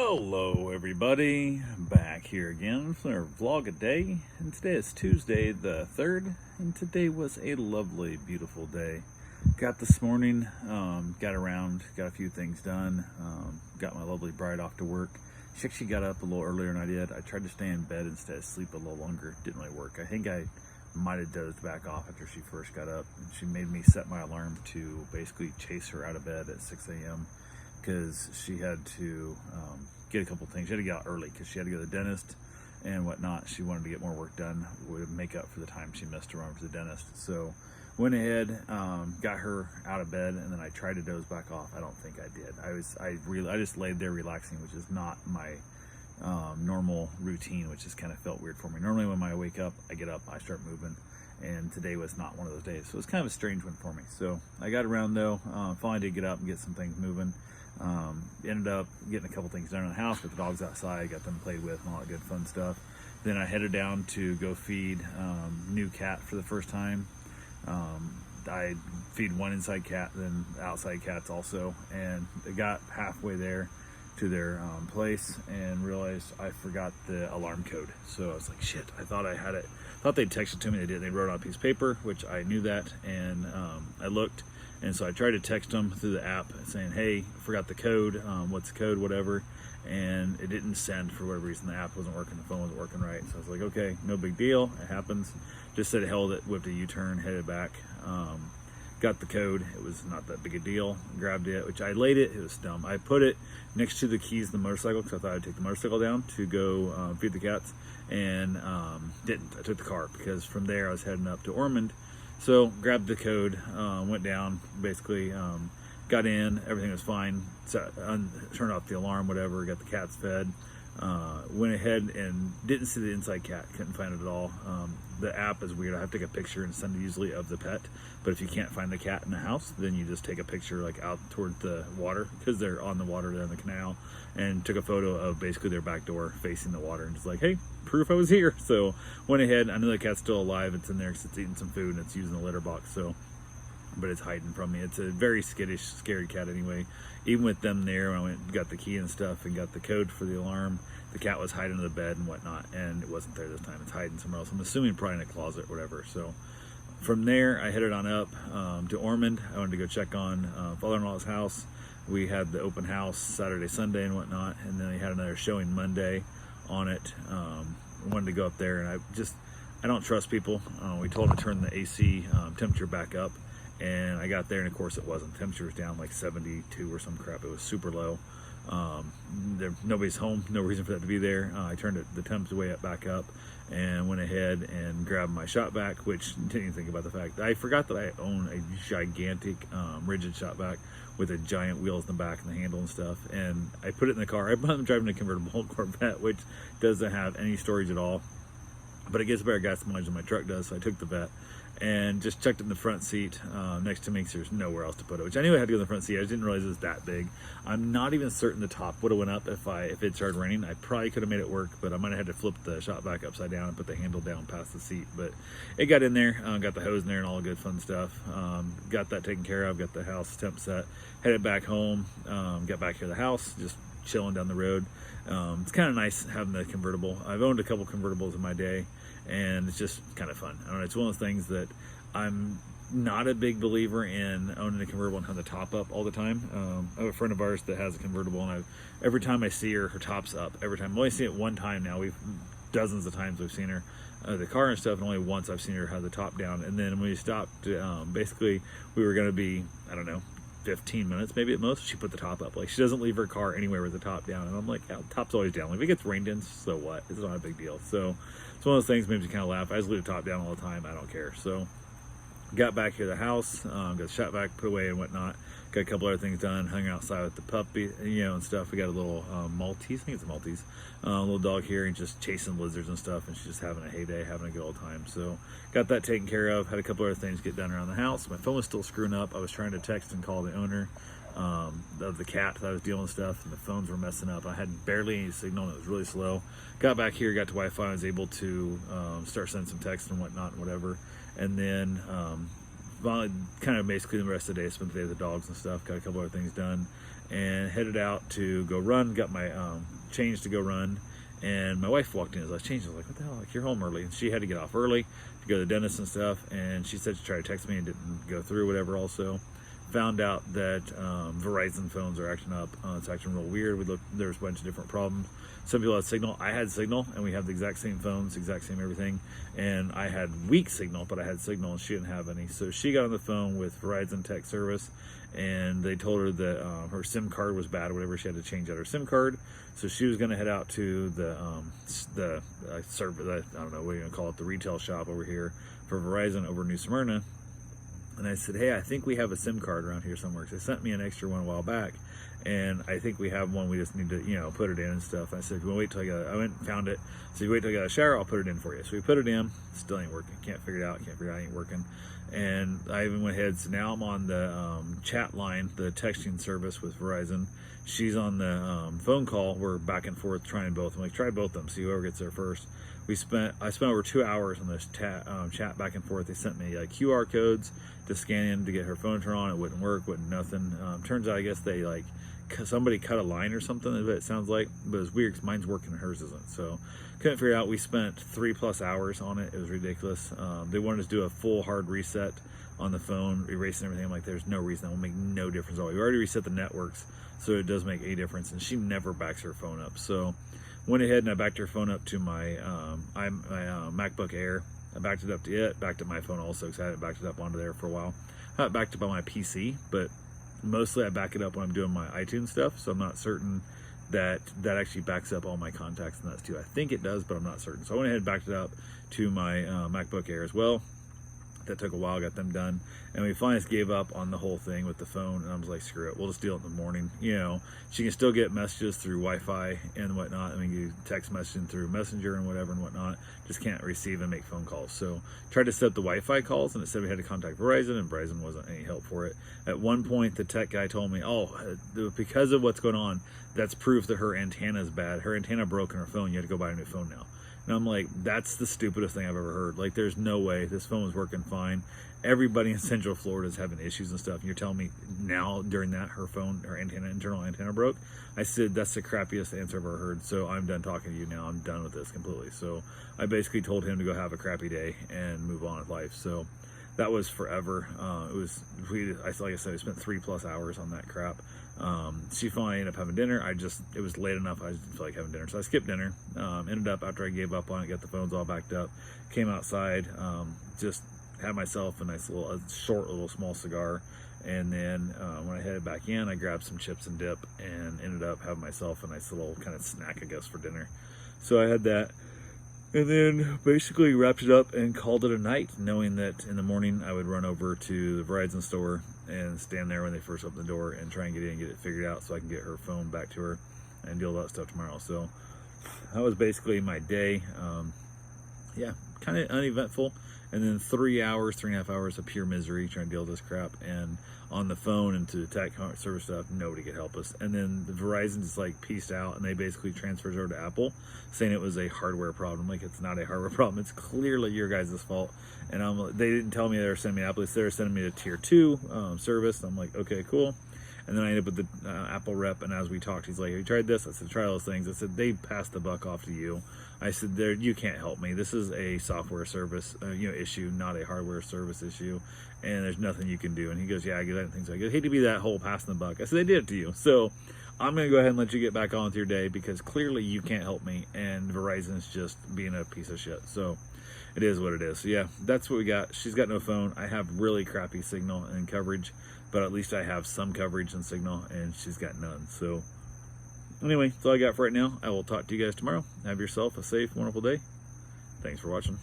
Hello everybody, back here again for our vlog a day, and today is Tuesday the 3rd, and today was a lovely, beautiful day. Got this morning, got around, got a few things done, got my lovely bride off to work. She actually got up a little earlier than I did. I tried to stay in bed instead of sleep a little longer. Didn't really work. I think I might have dozed back off after she first got up, and she made me set my alarm to basically chase her out of bed at 6 a.m. because she had to get a couple things. She had to get out early because she had to go to the dentist and whatnot. She wanted to get more work done, would make up for the time she missed around to the dentist. So went ahead, got her out of bed, and then I tried to doze back off. I don't think I did. I just laid there relaxing, which is not my normal routine, which just kind of felt weird for me. Normally when I wake up, I get up, I start moving, and today was not one of those days. So it was kind of a strange one for me. So I got around though, finally did get up and get some things moving. Ended up getting a couple things done in the house with the dogs outside, got them played with and all that good fun stuff. Then I headed down to go feed new cat for the first time. I feed one inside cat, then outside cats also, and they got halfway there to their place and realized I forgot the alarm code. So I was like, shit, I thought I had it. Thought they'd text it to me. They did. They wrote it on a piece of paper, which I knew that, and I looked, and so I tried to text them through the app saying, hey, forgot the code, what's the code, whatever, and it didn't send for whatever reason. The app wasn't working, the phone wasn't working right. So I was like, okay, no big deal, it happens. Just said held it, whipped a U-turn, headed back, got the code. It was not that big a deal. Grabbed it, which I laid it. It was dumb. I put it next to the keys of the motorcycle because I thought I'd take the motorcycle down to go feed the cats, and didn't. I took the car because from there I was heading up to Ormond. So grabbed the code, went down, basically got in, everything was fine, turned off the alarm, whatever, got the cats fed, went ahead and didn't see the inside cat, couldn't find it at all. The app is weird. I have to take a picture and send it usually of the pet, but if you can't find the cat in the house, then you just take a picture like out toward the water, because they're on the water there in the canal, and took a photo of basically their back door facing the water and just like, hey, proof I was here. So went ahead. I know the cat's still alive. It's in there because it's eating some food and it's using the litter box. So, but it's hiding from me. It's a very skittish, scary cat anyway. Even with them there, when I went and got the key and stuff and got the code for the alarm, the cat was hiding in the bed and whatnot, and it wasn't there this time. It's hiding somewhere else. I'm assuming probably in a closet or whatever. So from there, I headed on up to Ormond. I wanted to go check on father-in-law's house. We had the open house Saturday, Sunday and whatnot, and then we had another showing Monday on it. Wanted to go up there, and I don't trust people. We told them to turn the AC temperature back up, and I got there, and of course it wasn't. The temperature was down like 72 or some crap. It was super low. Nobody's home, no reason for that to be there. I turned the temps way back up and went ahead and grabbed my shop vac, which didn't even think about the fact that I forgot that I own a gigantic rigid shop vac with a giant wheels in the back and the handle and stuff, and I put it in the car. I'm driving a convertible Corvette, which doesn't have any storage at all, but it gets better gas mileage than my truck does. So I took the vet and just checked it in the front seat next to me because there's nowhere else to put it, which I knew I had to go in the front seat. I just didn't realize it was that big. I'm not even certain the top would have went up if it started raining. I probably could have made it work, but I might have had to flip the shop back upside down and put the handle down past the seat. But it got in there, got the hose in there and all the good fun stuff. Got that taken care of, got the house temp set, headed back home, got back here to the house, just chilling down the road. It's kind of nice having the convertible. I've owned a couple convertibles in my day, and it's just kind of fun. I don't know, it's one of those things that I'm not a big believer in owning a convertible and having the top up all the time. I have a friend of ours that has a convertible, and every time I see her, her top's up. Every time. I've only seen it one time now. Dozens of times we've seen her, the car and stuff, and only once I've seen her have the top down. And then when we stopped, basically we were going to be, I don't know, 15 minutes maybe at most, she put the top up. Like, she doesn't leave her car anywhere with the top down, and I'm like, yeah, top's always down. Like, if it gets rained in, so what? It's not a big deal. So it's one of those things makes me kind of laugh. I just leave the top down all the time. I don't care. So got back here to the house, got the shop vac put away and whatnot, got a couple other things done, hung outside with the puppy, and stuff. We got a little Maltese, I think it's a Maltese, little dog here, and just chasing lizards and stuff, and she's just having a heyday, having a good old time. So got that taken care of, had a couple other things get done around the house. My phone was still screwing up. I was trying to text and call the owner of the cat that I was dealing with stuff, and the phones were messing up. I had barely any signal, and it was really slow. Got back here, got to Wi-Fi, I was able to start sending some text and whatnot and whatever. And then kind of basically the rest of the day, spent the day with the dogs and stuff, got a couple other things done, and headed out to go run. Got my change to go run, and my wife walked in as I was changing. I was like, what the hell, like, you're home early. And she had to get off early to go to the dentist and stuff, and she said she tried to text me and didn't go through, whatever. Also found out that Verizon phones are acting up. It's acting real weird. We looked, there's a bunch of different problems. Some people had signal. I had signal, and we have the exact same phones, exact same everything. And I had weak signal, but I had signal, and she didn't have any. So she got on the phone with Verizon Tech Service, and they told her that her SIM card was bad or whatever. She had to change out her SIM card. So she was going to head out to the service, I don't know what you're going to call it, the retail shop over here for Verizon over New Smyrna. And I said, hey, I think we have a SIM card around here somewhere. Because they sent me an extra one a while back. And I think we have one. We just need to, put it in and stuff. And I said, well, wait till I went and found it. So you wait till I got a shower, I'll put it in for you. So we put it in. Still ain't working. Can't figure it out. Ain't working. And I even went ahead. So now I'm on the chat line, the texting service with Verizon. She's on the phone call. We're back and forth trying both. I'm like, try both of them. See whoever gets there first. I spent over 2 hours on this chat back and forth. They sent me QR codes to scan in to get her phone turned on. It wouldn't work, nothing. Turns out I guess they somebody cut a line or something, it sounds like, but it's weird because mine's working and hers isn't. So couldn't figure it out. We spent 3+ hours on it. It was ridiculous. They wanted us to do a full hard reset on the phone, erasing everything. I'm like, there's no reason. That will make no difference at all. We already reset the networks, so it does make a difference. And she never backs her phone up. So went ahead and I backed her phone up to my MacBook Air. I backed it up to it, backed up my phone also because I hadn't backed it up onto there for a while. I backed up on my PC, but mostly I back it up when I'm doing my iTunes stuff, so I'm not certain that actually backs up all my contacts and that's too. I think it does, but I'm not certain. So I went ahead and backed it up to my MacBook Air as well. That took a while, got them done, and we finally just gave up on the whole thing with the phone, and I was like, screw it, we'll just deal it in the morning. She can still get messages through Wi-Fi and whatnot. I mean, you text messaging through Messenger and whatever and whatnot, just can't receive and make phone calls. So tried to set up the Wi-Fi calls, and it said we had to contact Verizon, and Verizon wasn't any help for it. At one point, the tech guy told me, because of what's going on, that's proof that her antenna is bad. Her antenna broke in her phone, you had to go buy a new phone now. And I'm like, that's the stupidest thing I've ever heard. Like, there's no way. This phone was working fine. Everybody in Central Florida is having issues and stuff. And you're telling me now, during that, her internal antenna broke? I said, that's the crappiest answer I've ever heard. So I'm done talking to you now. I'm done with this completely. So I basically told him to go have a crappy day and move on with life. So that was forever. Like I said, I spent 3+ hours on that crap. She finally ended up having dinner. It was late enough, I didn't feel like having dinner. So I skipped dinner. Ended up, after I gave up on it, got the phones all backed up, came outside, just had myself a nice little small cigar. And then when I headed back in, I grabbed some chips and dip and ended up having myself a nice little kind of snack, I guess, for dinner. So I had that. And then basically wrapped it up and called it a night, knowing that in the morning I would run over to the Verizon store and stand there when they first open the door and try and get in and get it figured out so I can get her phone back to her and deal with that stuff tomorrow. So that was basically my day. Kind of uneventful. And then 3.5 hours of pure misery trying to deal with this crap. And on the phone and to the tech service stuff, nobody could help us. And then the Verizon just pieced out and they basically transferred over to Apple, saying it was a hardware problem. Like, it's not a hardware problem. It's clearly your guys' fault. And they didn't tell me they were sending me Apple. They were sending me to tier 2 service. I'm like, okay, cool. And then I ended up with the Apple rep, and as we talked, he's like, have you tried this? I said, try those things. I said, they passed the buck off to you. I said, you can't help me. This is a software service issue, not a hardware service issue, and there's nothing you can do. And he goes, yeah, I get that and things like that. I hate to be that whole passing the buck. I said, they did it to you. So I'm going to go ahead and let you get back on with your day because clearly you can't help me, and Verizon's just being a piece of shit. So it is what it is. So yeah, that's what we got. She's got no phone. I have really crappy signal and coverage, but at least I have some coverage and signal, and she's got none. So anyway, that's all I got for right now. I will talk to you guys tomorrow. Have yourself a safe, wonderful day. Thanks for watching.